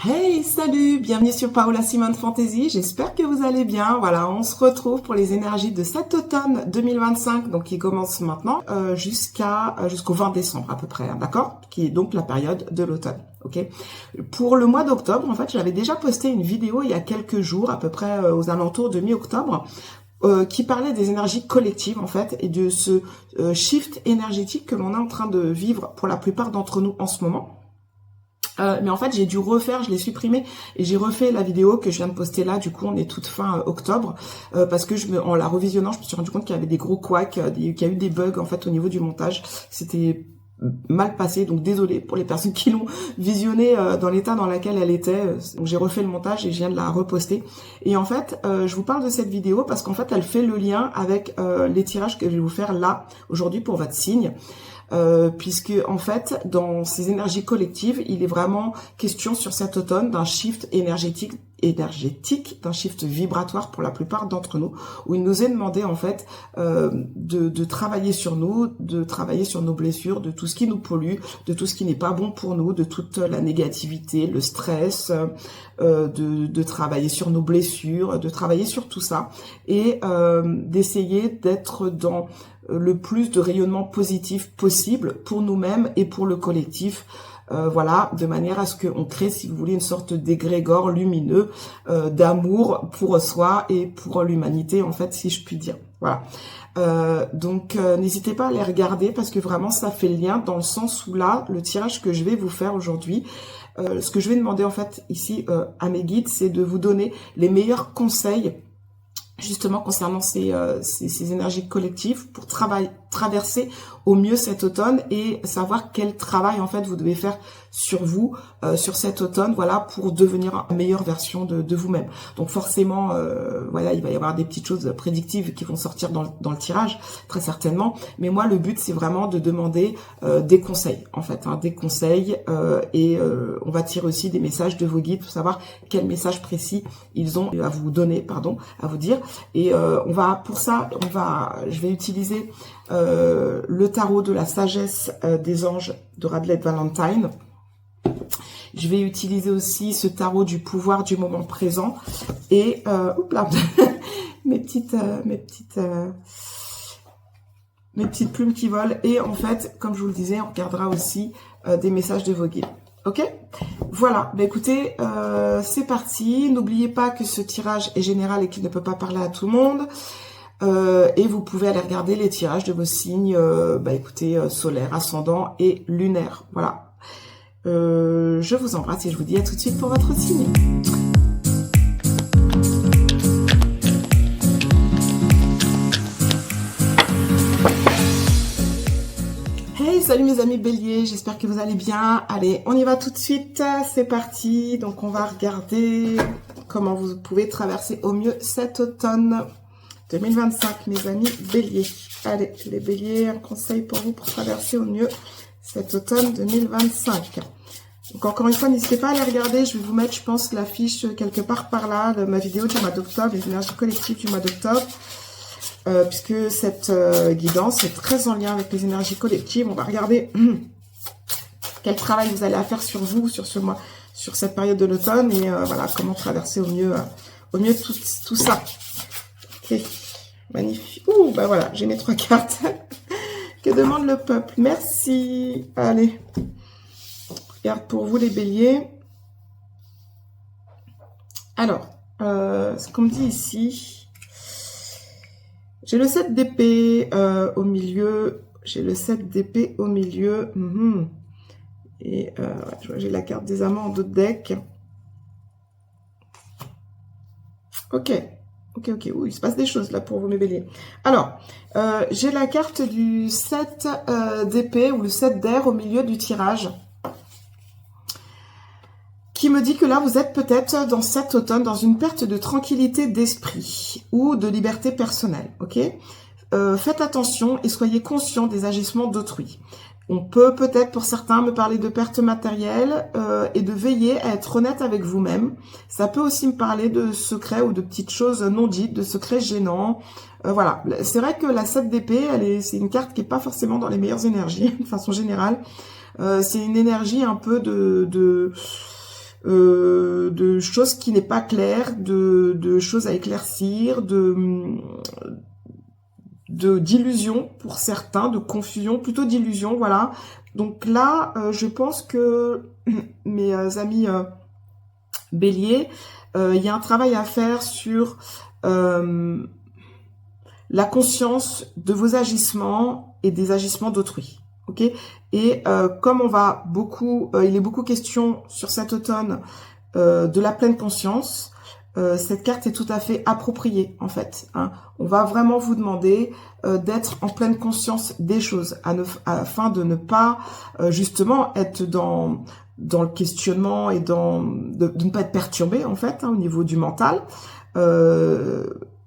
Hey, salut, bienvenue sur Paola Simone Fantasy, j'espère que vous allez bien. Voilà, on se retrouve pour les énergies de cet automne 2025, donc qui commence maintenant jusqu'au 20 décembre à peu près, hein, d'accord? Qui est donc la période de l'automne, ok? Pour le mois d'octobre, en fait, j'avais déjà posté une vidéo il y a quelques jours, à peu près aux alentours de mi-octobre, qui parlait des énergies collectives en fait et de ce shift énergétique que l'on est en train de vivre pour la plupart d'entre nous en ce moment. Mais en fait, j'ai dû refaire, je l'ai supprimé et j'ai refait la vidéo que je viens de poster là. Du coup, on est toute fin octobre parce que en la revisionnant, je me suis rendu compte qu'il y avait des gros couacs, qu'il y a eu des bugs en fait au niveau du montage. C'était mal passé, donc désolé pour les personnes qui l'ont visionnée dans l'état dans lequel elle était. Donc j'ai refait le montage et je viens de la reposter. Et en fait, je vous parle de cette vidéo parce qu'en fait, elle fait le lien avec les tirages que je vais vous faire là aujourd'hui pour votre signe. Puisque en fait, dans ces énergies collectives, il est vraiment question sur cet automne d'un shift énergétique, d'un shift vibratoire pour la plupart d'entre nous, où il nous est demandé en fait de travailler sur nous, de travailler sur nos blessures, de tout ce qui nous pollue, de tout ce qui n'est pas bon pour nous, de toute la négativité, le stress, de travailler sur nos blessures, de travailler sur tout ça et d'essayer d'être dans le plus de rayonnement positif possible pour nous-mêmes et pour le collectif. Voilà, de manière à ce qu'on crée, si vous voulez, une sorte d'égrégore lumineux d'amour pour soi et pour l'humanité, en fait, si je puis dire. Voilà. Donc, n'hésitez pas à les regarder parce que vraiment, ça fait le lien dans le sens où là, le tirage que je vais vous faire aujourd'hui, ce que je vais demander en fait ici à mes guides, c'est de vous donner les meilleurs conseils justement concernant ces énergies collectives pour traverser au mieux cet automne et savoir quel travail en fait vous devez faire sur vous, sur cet automne, voilà, pour devenir une meilleure version de vous-même. Donc forcément, voilà, il va y avoir des petites choses prédictives qui vont sortir dans le tirage, très certainement. Mais moi, le but, c'est vraiment de demander des conseils, en fait, hein, des conseils et on va tirer aussi des messages de vos guides pour savoir quels messages précis ils ont à vous donner, pardon, à vous dire. Et je vais utiliser le tarot de la sagesse des anges de Radley Valentine. Je vais utiliser aussi ce tarot du pouvoir du moment présent et mes petites plumes qui volent. Et en fait, comme je vous le disais, on regardera aussi des messages de vos guides. Ok, voilà, bah écoutez, c'est parti. N'oubliez pas que ce tirage est général et qu'il ne peut pas parler à tout le monde. Et vous pouvez aller regarder les tirages de vos signes, solaire, ascendant et lunaire. Voilà. Je vous embrasse et je vous dis à tout de suite pour votre signe. Hey, salut mes amis béliers, j'espère que vous allez bien. Allez, on y va tout de suite, c'est parti. Donc on va regarder comment vous pouvez traverser au mieux cet automne 2025, mes amis béliers. Allez, les béliers, un conseil pour vous pour traverser au mieux cet automne 2025. Donc encore une fois, n'hésitez pas à les regarder. Je vais vous mettre, je pense, l'affiche quelque part par là de ma vidéo du mois d'octobre, les énergies collectives du mois d'octobre. Puisque cette guidance est très en lien avec les énergies collectives. On va regarder quel travail vous allez faire sur vous, sur ce mois, sur cette période de l'automne. Et voilà, comment traverser au mieux tout ça. Ok, magnifique. Ouh, bah voilà, j'ai mes 3 cartes. Que demande le peuple? Merci. Allez. Regarde pour vous les béliers. Alors, ce qu'on me dit ici, j'ai le 7 d'épée au milieu. J'ai le 7 d'épée au milieu. Et j'ai la carte des amants en dos de deck. Ok. Ouh, il se passe des choses là pour vous mes béliers. Alors, j'ai la carte du 7 d'épée ou le 7 d'air au milieu du tirage. Qui me dit que là, vous êtes peut-être dans cet automne, dans une perte de tranquillité d'esprit ou de liberté personnelle, ok? Faites attention et soyez conscient des agissements d'autrui. On peut peut-être pour certains me parler de perte matérielle et de veiller à être honnête avec vous-même. Ça peut aussi me parler de secrets ou de petites choses non dites, de secrets gênants. Voilà, c'est vrai que la 7 d'épée, c'est une carte qui n'est pas forcément dans les meilleures énergies de façon générale. C'est une énergie un peu de choses qui n'est pas claires, de choses à éclaircir, d'illusions pour certains, de confusion, plutôt d'illusions, voilà. Donc là, je pense que mes amis Bélier, il y a un travail à faire sur la conscience de vos agissements et des agissements d'autrui. Ok. Et comme on va beaucoup, il est beaucoup question sur cet automne de la pleine conscience. Cette carte est tout à fait appropriée en fait. Hein. On va vraiment vous demander d'être en pleine conscience des choses, afin de ne pas justement être dans le questionnement et de ne pas être perturbé en fait, hein, au niveau du mental,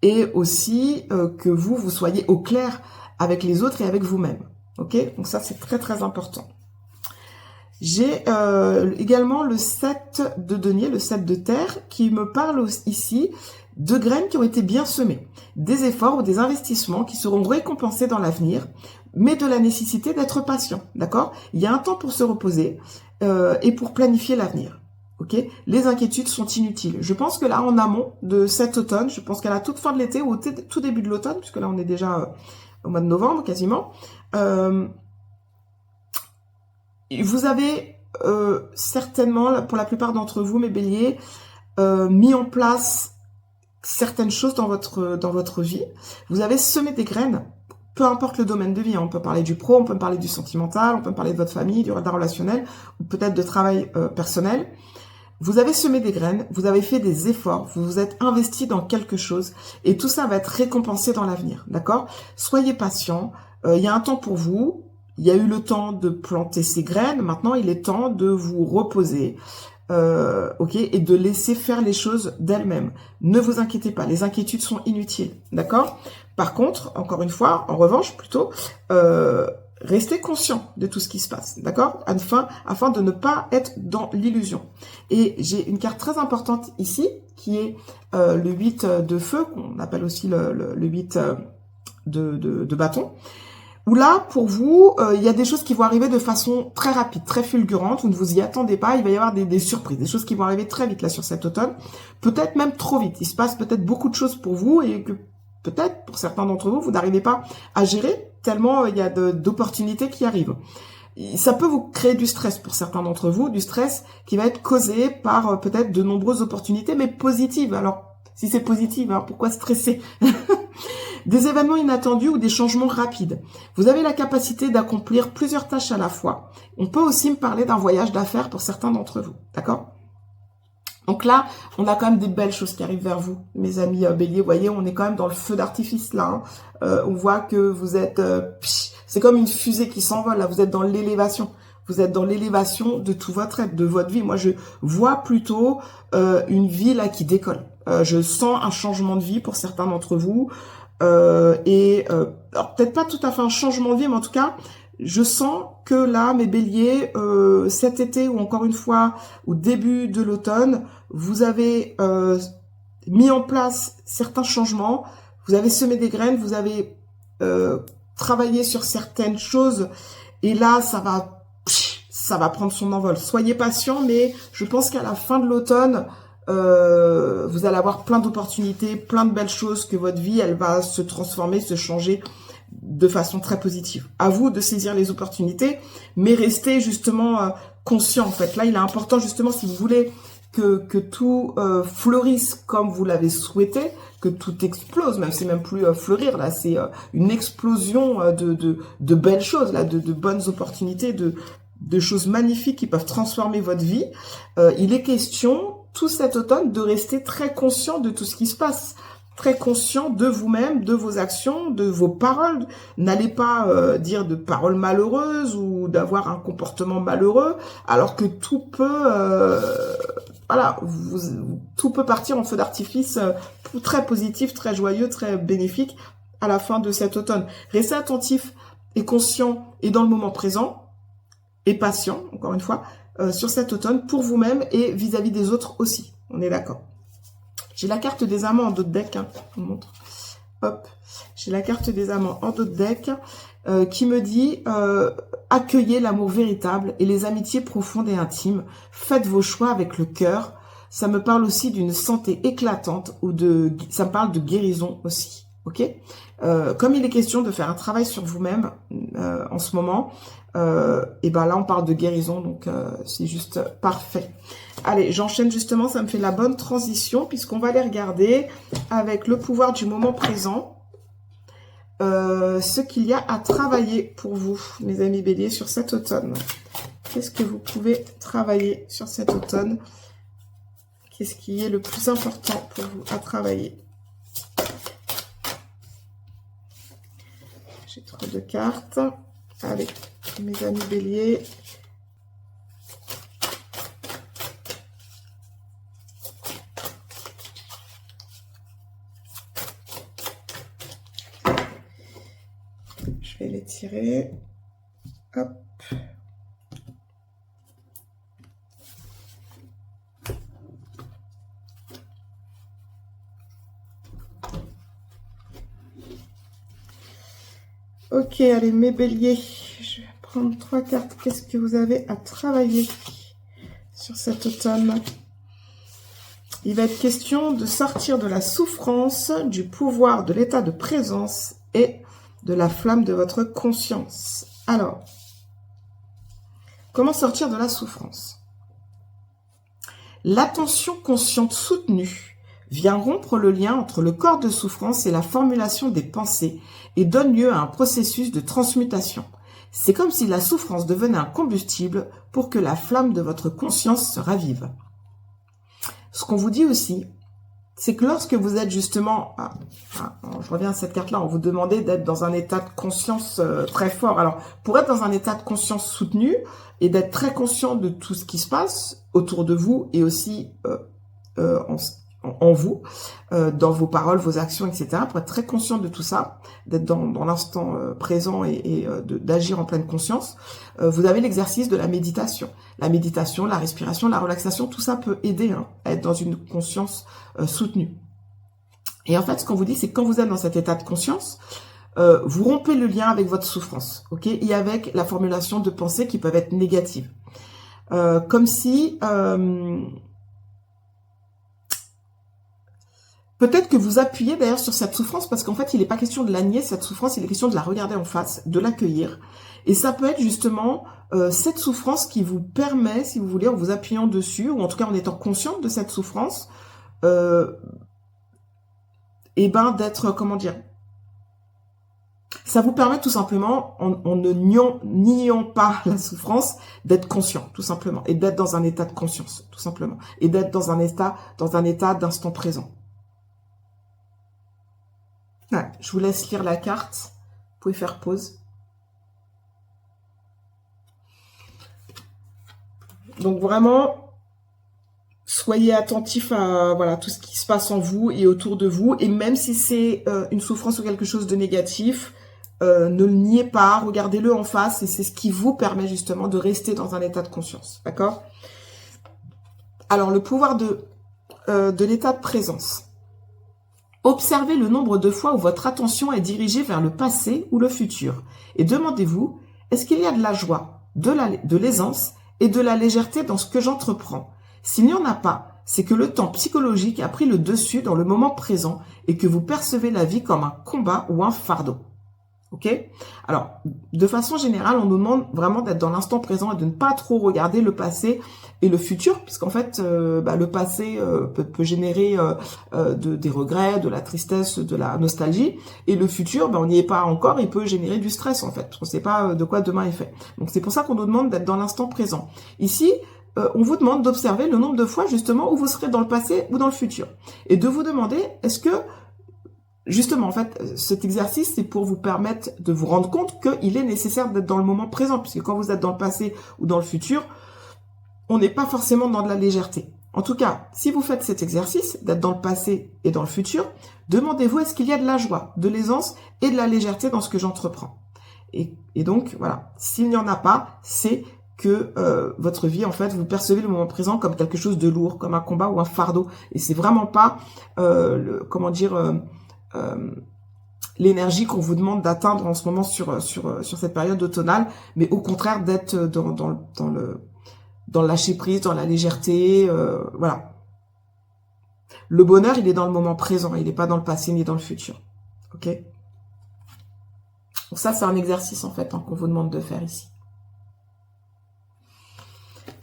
et aussi que vous soyez au clair avec les autres et avec vous-même. Ok, donc ça c'est très très important. J'ai également le 7 de denier, le 7 de terre, qui me parle ici de graines qui ont été bien semées, des efforts ou des investissements qui seront récompensés dans l'avenir, mais de la nécessité d'être patient, d'accord? Il y a un temps pour se reposer et pour planifier l'avenir, ok? Les inquiétudes sont inutiles. Je pense que là, en amont de cet automne, je pense qu'à la toute fin de l'été ou au tout début de l'automne, puisque là, on est déjà au mois de novembre quasiment, vous avez certainement, pour la plupart d'entre vous, mes béliers, mis en place certaines choses dans votre vie. Vous avez semé des graines, peu importe le domaine de vie. Hein. On peut parler du pro, on peut parler du sentimental, on peut parler de votre famille, d'un relationnel, ou peut-être de travail personnel. Vous avez semé des graines, vous avez fait des efforts, vous vous êtes investi dans quelque chose, et tout ça va être récompensé dans l'avenir, d'accord? Soyez patient, il y a un temps pour vous. Il y a eu le temps de planter ces graines. Maintenant, il est temps de vous reposer, ok, et de laisser faire les choses d'elles-mêmes. Ne vous inquiétez pas, les inquiétudes sont inutiles, d'accord? Par contre, encore une fois, en revanche, plutôt, restez conscient de tout ce qui se passe, d'accord? Afin de ne pas être dans l'illusion. Et j'ai une carte très importante ici, qui est le 8 de feu, qu'on appelle aussi le 8 de bâton. Où là, pour vous, il y a des choses qui vont arriver de façon très rapide, très fulgurante. Vous ne vous y attendez pas. Il va y avoir des surprises, des choses qui vont arriver très vite là sur cet automne. Peut-être même trop vite. Il se passe peut-être beaucoup de choses pour vous et que peut-être, pour certains d'entre vous, vous n'arrivez pas à gérer tellement il y a d'opportunités qui arrivent. Ça peut vous créer du stress pour certains d'entre vous, du stress qui va être causé par peut-être de nombreuses opportunités, mais positives. Alors, si c'est positif, hein, pourquoi stresser? Des événements inattendus ou des changements rapides. Vous avez la capacité d'accomplir plusieurs tâches à la fois. On peut aussi me parler d'un voyage d'affaires pour certains d'entre vous. D'accord? Donc là, on a quand même des belles choses qui arrivent vers vous, mes amis béliers. Vous voyez, on est quand même dans le feu d'artifice là. Hein. On voit que vous êtes... c'est comme une fusée qui s'envole là. Vous êtes dans l'élévation. Vous êtes dans l'élévation de tout votre être, de votre vie. Moi, je vois plutôt une vie là qui décolle. Je sens un changement de vie pour certains d'entre vous. Alors peut-être pas tout à fait un changement de vie, mais en tout cas, je sens que là, mes béliers, cet été ou encore une fois, au début de l'automne, vous avez mis en place certains changements, vous avez semé des graines, vous avez travaillé sur certaines choses, et là, ça va prendre son envol. Soyez patient, mais je pense qu'à la fin de l'automne, vous allez avoir plein d'opportunités, plein de belles choses, que votre vie, elle va se transformer, se changer de façon très positive. À vous de saisir les opportunités, mais restez justement conscient en fait. Là, il est important justement, si vous voulez que tout fleurisse comme vous l'avez souhaité, que tout explose, même c'est même plus fleurir, là, c'est une explosion de belles choses, là, de bonnes opportunités, de choses magnifiques qui peuvent transformer votre vie. Il est question tout cet automne de rester très conscient de tout ce qui se passe, très conscient de vous-même, de vos actions, de vos paroles. N'allez pas dire de paroles malheureuses ou d'avoir un comportement malheureux, alors que tout peut, tout peut partir en feu d'artifice très positif, très joyeux, très bénéfique à la fin de cet automne. Restez attentif et conscient et dans le moment présent et patient, encore une fois, sur cet automne pour vous-même et vis-à-vis des autres aussi. On est d'accord. J'ai la carte des amants en d'autres decks, hein, je vous montre. hop, j'ai la carte des amants en dos de deck qui me dit accueillez l'amour véritable et les amitiés profondes et intimes. Faites vos choix avec le cœur. Ça me parle aussi d'une santé éclatante ou ça me parle de guérison aussi. Ok, comme il est question de faire un travail sur vous-même en ce moment, et ben là on parle de guérison, donc c'est juste parfait. Allez, j'enchaîne justement, ça me fait la bonne transition puisqu'on va aller regarder avec le pouvoir du moment présent ce qu'il y a à travailler pour vous, mes amis béliers, sur cet automne. Qu'est-ce que vous pouvez travailler sur cet automne? Qu'est-ce qui est le plus important pour vous à travailler? J'ai trop de cartes. Allez, mes amis béliers. Je vais les tirer. Hop. Ok, allez, mes béliers, je vais prendre 3 cartes. Qu'est-ce que vous avez à travailler sur cet automne? Il va être question de sortir de la souffrance, du pouvoir de l'état de présence et de la flamme de votre conscience. Alors, comment sortir de la souffrance? L'attention consciente soutenue vient rompre le lien entre le corps de souffrance et la formulation des pensées et donne lieu à un processus de transmutation. C'est comme si la souffrance devenait un combustible pour que la flamme de votre conscience se ravive. Ce qu'on vous dit aussi, c'est que lorsque vous êtes justement, je reviens à cette carte-là, on vous demandait d'être dans un état de conscience très fort. Alors, pour être dans un état de conscience soutenu et d'être très conscient de tout ce qui se passe autour de vous et aussi en vous, dans vos paroles, vos actions, etc., pour être très conscient de tout ça, d'être dans l'instant présent et d'agir en pleine conscience, vous avez l'exercice de la méditation. La méditation, la respiration, la relaxation, tout ça peut aider à être dans une conscience soutenue. Et en fait, ce qu'on vous dit, c'est que quand vous êtes dans cet état de conscience, vous rompez le lien avec votre souffrance, ok, et avec la formulation de pensées qui peuvent être négatives. Comme si... peut-être que vous appuyez d'ailleurs sur cette souffrance parce qu'en fait, il n'est pas question de la nier, cette souffrance, il est question de la regarder en face, de l'accueillir. Et ça peut être justement cette souffrance qui vous permet, si vous voulez, en vous appuyant dessus, ou en tout cas en étant consciente de cette souffrance, et ben d'être, comment dire, ça vous permet tout simplement, en ne niant pas la souffrance, d'être conscient, tout simplement, et d'être dans un état de conscience, tout simplement, et d'être dans un état d'instant présent. Ouais, je vous laisse lire la carte. Vous pouvez faire pause. Donc vraiment, soyez attentifs à voilà, tout ce qui se passe en vous et autour de vous. Et même si c'est une souffrance ou quelque chose de négatif, ne le niez pas, regardez-le en face. Et c'est ce qui vous permet justement de rester dans un état de conscience. D'accord? Alors, le pouvoir de l'état de présence. Observez le nombre de fois où votre attention est dirigée vers le passé ou le futur. Et demandez-vous, est-ce qu'il y a de la joie, de l'aisance et de la légèreté dans ce que j'entreprends? S'il n'y en a pas, c'est que le temps psychologique a pris le dessus dans le moment présent et que vous percevez la vie comme un combat ou un fardeau. Ok? Alors, de façon générale, on nous demande vraiment d'être dans l'instant présent et de ne pas trop regarder le passé et le futur, puisqu'en fait, le passé peut générer des regrets, de la tristesse, de la nostalgie, et le futur, on n'y est pas encore, il peut générer du stress en fait, parce qu'on ne sait pas de quoi demain est fait. Donc c'est pour ça qu'on nous demande d'être dans l'instant présent. Ici, on vous demande d'observer le nombre de fois justement où vous serez dans le passé ou dans le futur, et de vous demander, est-ce que justement, en fait, cet exercice, c'est pour vous permettre de vous rendre compte qu'il est nécessaire d'être dans le moment présent, puisque quand vous êtes dans le passé ou dans le futur, on n'est pas forcément dans de la légèreté. En tout cas, si vous faites cet exercice, d'être dans le passé et dans le futur, demandez-vous est-ce qu'il y a de la joie, de l'aisance et de la légèreté dans ce que j'entreprends. Et donc, voilà, s'il n'y en a pas, c'est que votre vie, en fait, vous percevez le moment présent comme quelque chose de lourd, comme un combat ou un fardeau. Et c'est vraiment pas, l'énergie qu'on vous demande d'atteindre en ce moment sur cette période automnale, mais au contraire d'être dans le lâcher prise, dans la légèreté, voilà. Le bonheur, il est dans le moment présent, il n'est pas dans le passé ni dans le futur. Ok? Donc ça, c'est un exercice en fait qu'on vous demande de faire ici.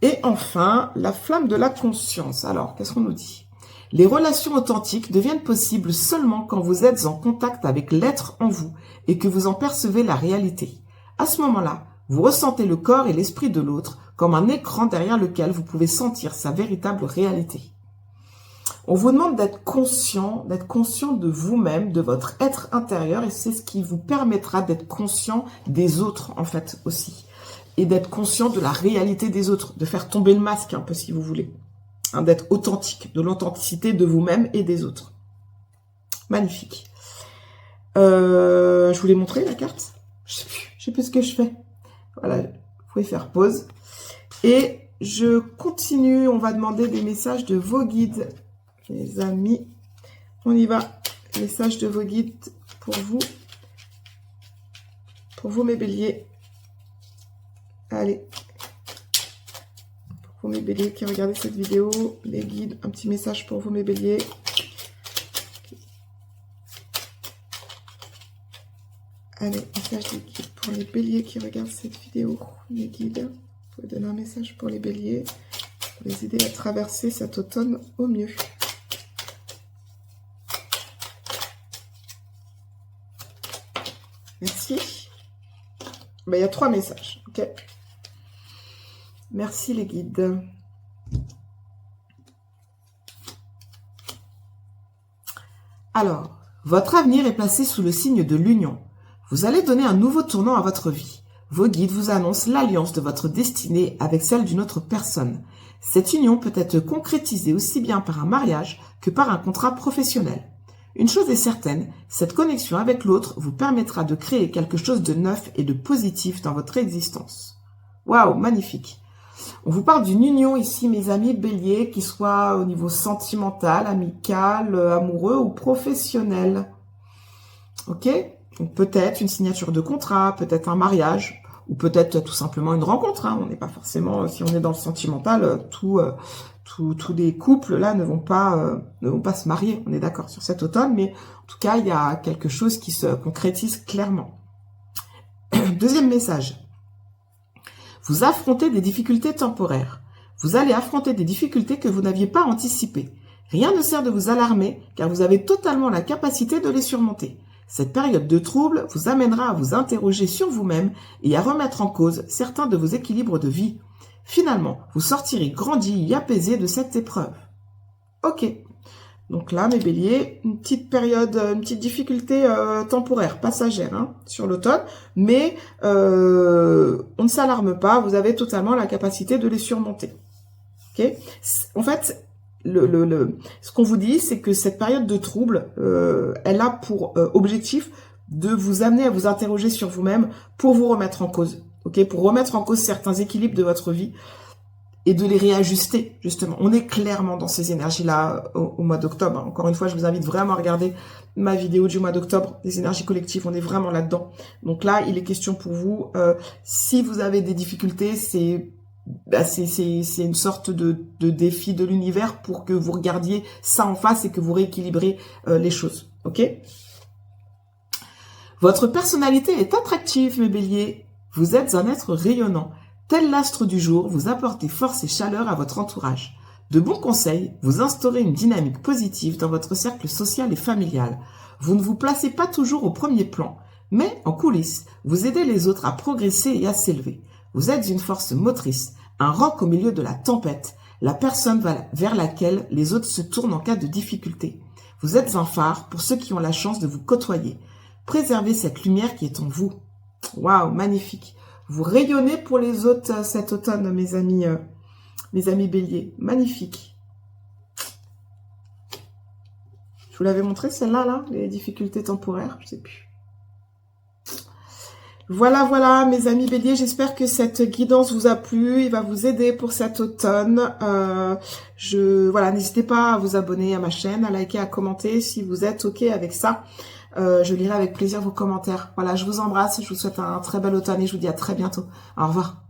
Et enfin, la flamme de la conscience. Alors, qu'est-ce qu'on nous dit? Les relations authentiques deviennent possibles seulement quand vous êtes en contact avec l'être en vous et que vous en percevez la réalité. À ce moment-là, vous ressentez le corps et l'esprit de l'autre comme un écran derrière lequel vous pouvez sentir sa véritable réalité. On vous demande d'être conscient de vous-même, de votre être intérieur, et c'est ce qui vous permettra d'être conscient des autres, en fait, aussi. Et d'être conscient de la réalité des autres, de faire tomber le masque, un peu, si vous voulez. Hein, d'être authentique, de l'authenticité de vous-même et des autres. Magnifique. Je voulais montrer la carte. Je sais plus ce que je fais. Voilà, vous pouvez faire pause. Et je continue, on va demander des messages de vos guides. Les amis, on y va. Message de vos guides pour vous mes béliers. Allez. Pour vous mes béliers qui regardez cette vidéo, les guides, un petit message pour vous mes béliers. Allez, message des guides pour les béliers qui regardent cette vidéo. Les guides, vous pouvez donner un message pour les béliers, pour les aider à traverser cet automne au mieux. Merci. Ben, il y a 3 messages. Ok. Merci les guides. Alors, votre avenir est placé sous le signe de l'union. Vous allez donner un nouveau tournant à votre vie. Vos guides vous annoncent l'alliance de votre destinée avec celle d'une autre personne. Cette union peut être concrétisée aussi bien par un mariage que par un contrat professionnel. Une chose est certaine, cette connexion avec l'autre vous permettra de créer quelque chose de neuf et de positif dans votre existence. Waouh, magnifique. On vous parle d'une union ici, mes amis béliers, qui soit au niveau sentimental, amical, amoureux ou professionnel. Ok? Donc peut-être une signature de contrat, peut-être un mariage, ou peut-être tout simplement une rencontre. Hein. On n'est pas forcément, si on est dans le sentimental, tous les couples là ne vont pas se marier, on est d'accord sur cet automne, mais en tout cas il y a quelque chose qui se concrétise clairement. Deuxième message, vous affrontez des difficultés temporaires. Vous allez affronter des difficultés que vous n'aviez pas anticipées. Rien ne sert de vous alarmer car vous avez totalement la capacité de les surmonter. Cette période de trouble vous amènera à vous interroger sur vous-même et à remettre en cause certains de vos équilibres de vie. Finalement, vous sortirez grandi et apaisé de cette épreuve. Ok. Donc là, mes béliers, une petite période, une petite difficulté temporaire, passagère, hein, sur l'automne. Mais on ne s'alarme pas, vous avez totalement la capacité de les surmonter. Ok. En fait, ce qu'on vous dit, c'est que cette période de trouble, elle a pour objectif de vous amener à vous interroger sur vous-même pour vous remettre en cause. Ok, pour remettre en cause certains équilibres de votre vie et de les réajuster, justement. On est clairement dans ces énergies-là au mois d'octobre. Encore une fois, je vous invite vraiment à regarder ma vidéo du mois d'octobre, des énergies collectives. On est vraiment là-dedans. Donc là, il est question pour vous, si vous avez des difficultés, c'est une sorte de défi de l'univers pour que vous regardiez ça en face et que vous rééquilibrez les choses. Ok ? Votre personnalité est attractive, mes béliers. Vous êtes un être rayonnant. Tel l'astre du jour, vous apportez force et chaleur à votre entourage. De bons conseils, vous instaurez une dynamique positive dans votre cercle social et familial. Vous ne vous placez pas toujours au premier plan, mais en coulisses, vous aidez les autres à progresser et à s'élever. Vous êtes une force motrice, un roc au milieu de la tempête, la personne vers laquelle les autres se tournent en cas de difficulté. Vous êtes un phare pour ceux qui ont la chance de vous côtoyer. Préservez cette lumière qui est en vous. Waouh, magnifique. Vous rayonnez pour les autres cet automne, mes amis béliers. Magnifique. Je vous l'avais montré celle-là, là, les difficultés temporaires, je sais plus. Voilà, mes amis béliers, j'espère que cette guidance vous a plu, il va vous aider pour cet automne. Voilà, n'hésitez pas à vous abonner à ma chaîne, à liker, à commenter si vous êtes OK avec ça. Je lirai avec plaisir vos commentaires. Voilà, je vous embrasse, je vous souhaite un très bel automne et je vous dis à très bientôt. Au revoir.